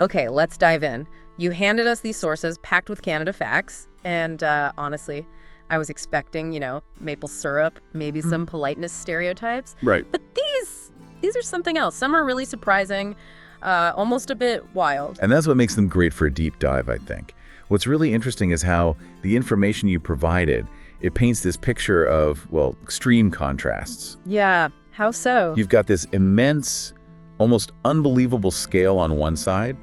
Okay, let's dive in. You handed us these sources packed with Canada facts, and honestly, I was expecting, maple syrup, maybe some politeness stereotypes. Right. But these are something else. Some are really surprising, almost a bit wild. And that's what makes them great for a deep dive, I think. What's really interesting is how the information you provided, it paints this picture of, well, extreme contrasts. Yeah, how so? You've got this immense, almost unbelievable scale on one side,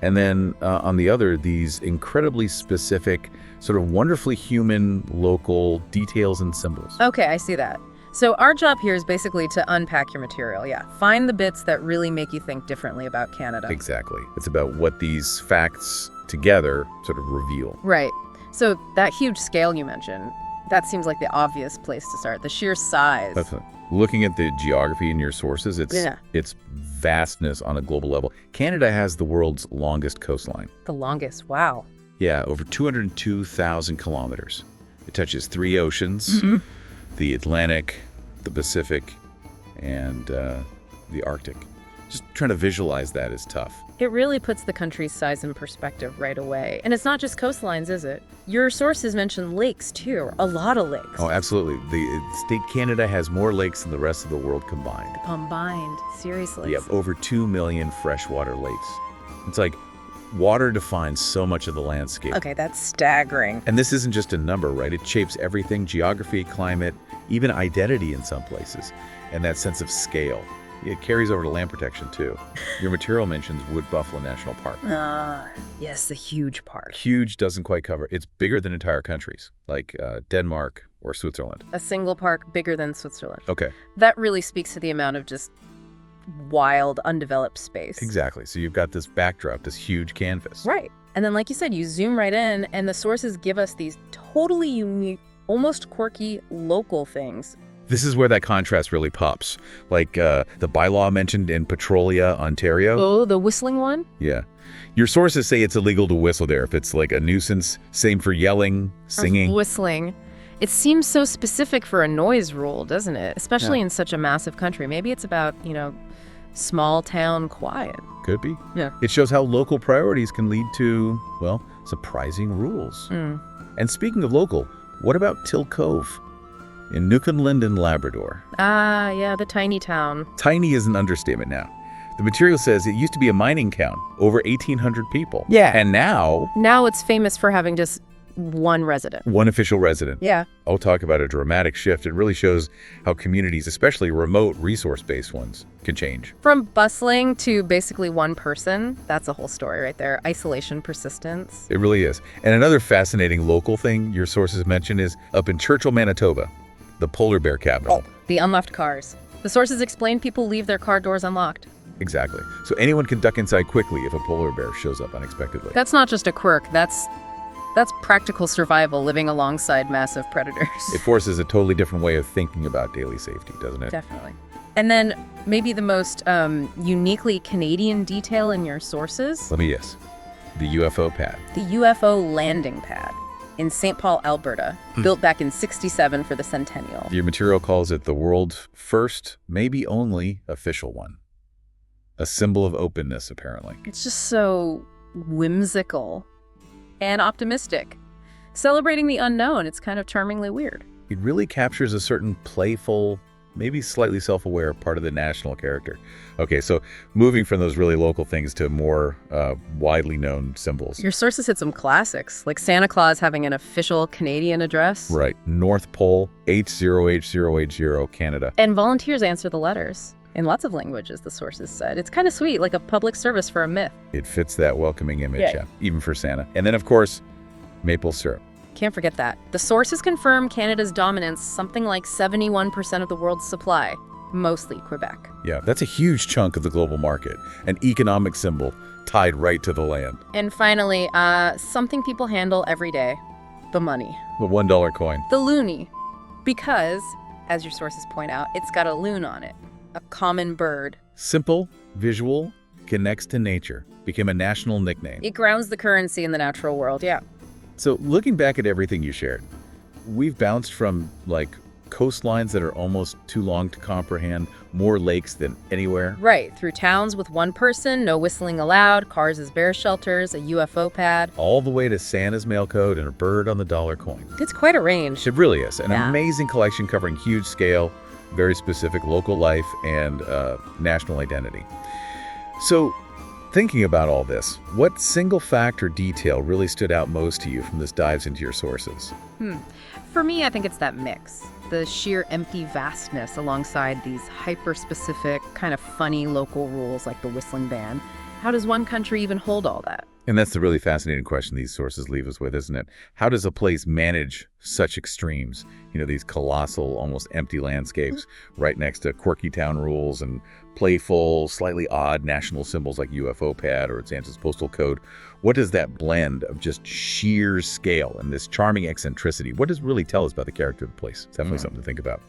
and then on the other, these incredibly specific, sort of wonderfully human, local details and symbols. Okay, I see that. So our job here is basically to unpack your material, yeah. Find the bits that really make you think differently about Canada. Exactly. It's about what these facts together sort of reveal. Right. So that huge scale you mentioned, that seems like the obvious place to start, the sheer size. That's it. Looking at the geography in your sources, it's vastness on a global level. Canada has the world's longest coastline. The longest, wow. Yeah, over 202,000 kilometers. It touches 3 oceans, the Atlantic, the Pacific, and the Arctic. Just trying to visualize that is tough. It really puts the country's size in perspective right away. And it's not just coastlines, is it? Your sources mention lakes, too. A lot of lakes. Oh, absolutely. The state Canada has more lakes than the rest of the world combined. Combined, seriously. Yep, over 2 million freshwater lakes. It's like water defines so much of the landscape. Okay, that's staggering. And this isn't just a number, right? It shapes everything: geography, climate, even identity in some places, and that sense of scale. It carries over to land protection, too. Your material mentions Wood Buffalo National Park. Yes, the huge park. Huge doesn't quite cover. It's bigger than entire countries, like Denmark or Switzerland. A single park bigger than Switzerland. Okay. That really speaks to the amount of just wild, undeveloped space. Exactly. So you've got this backdrop, this huge canvas. Right. And then, like you said, you zoom right in, and the sources give us these totally unique, almost quirky, local things. This is where that contrast really pops. Like the bylaw mentioned in Petrolia, Ontario. Oh, the whistling one? Yeah. Your sources say it's illegal to whistle there if it's like a nuisance. Same for yelling, singing. Whistling. It seems so specific for a noise rule, doesn't it? Especially in such a massive country. Maybe it's about, small town quiet. Could be. Yeah. It shows how local priorities can lead to, well, surprising rules. And speaking of local, what about Till Cove in Newfoundland and Labrador? Ah, yeah, the tiny town. Tiny is an understatement now. The material says it used to be a mining town, over 1,800 people. Yeah. And now It's famous for having just one resident. one official resident. Yeah. I'll talk about a dramatic shift. It really shows how communities, especially remote resource-based ones, can change. From bustling to basically one person, that's a whole story right there. Isolation, persistence. It really is. And another fascinating local thing your sources mention is up in Churchill, Manitoba, the polar bear capital. The unlocked cars. The sources explain people leave their car doors unlocked. Exactly. So anyone can duck inside quickly if a polar bear shows up unexpectedly. That's not just a quirk, that's practical survival living alongside massive predators. It forces a totally different way of thinking about daily safety, doesn't it? Definitely. And then maybe the most uniquely Canadian detail in your sources? Let me guess. The UFO pad. The UFO landing pad in St. Paul, Alberta, built back in '67 for the centennial. Your material calls it the world's first, maybe only, official one. A symbol of openness, apparently. It's just so whimsical and optimistic. Celebrating the unknown, it's kind of charmingly weird. It really captures a certain playful, maybe slightly self-aware part of the national character. Okay, so moving from those really local things to more widely known symbols. Your sources hit some classics, like Santa Claus having an official Canadian address. Right, North Pole, H0H0H0, Canada. And volunteers answer the letters. In lots of languages, the sources said. It's kind of sweet, like a public service for a myth. It fits that welcoming image, Yeah. even for Santa. And then, of course, maple syrup. Can't forget that. The sources confirm Canada's dominance, something like 71% of the world's supply, mostly Quebec. Yeah, that's a huge chunk of the global market, an economic symbol tied right to the land. And finally, something people handle every day, the money. The $1 coin. The loonie. Because, as your sources point out, it's got a loon on it, a common bird. Simple, visual, connects to nature, became a national nickname. It grounds the currency in the natural world, yeah. So looking back at everything you shared, we've bounced from, like, coastlines that are almost too long to comprehend, more lakes than anywhere. Right, through towns with one person, no whistling allowed, cars as bear shelters, a UFO pad. All the way to Santa's mail code and a bird on the dollar coin. It's quite a range. It really is. An Yeah. amazing collection covering huge scale, very specific local life, and national identity. So, thinking about all this, what single fact or detail really stood out most to you from this dives into your sources? For me, I think it's that mix. The sheer empty vastness alongside these hyper-specific, kind of funny local rules like the whistling ban. How does one country even hold all that? And that's the really fascinating question these sources leave us with, isn't it? How does a place manage such extremes? You know, these colossal, almost empty landscapes right next to quirky town rules and playful, slightly odd national symbols like UFO pad or Santa's postal code. What does that blend of just sheer scale and this charming eccentricity, what does it really tell us about the character of the place? It's definitely something to think about.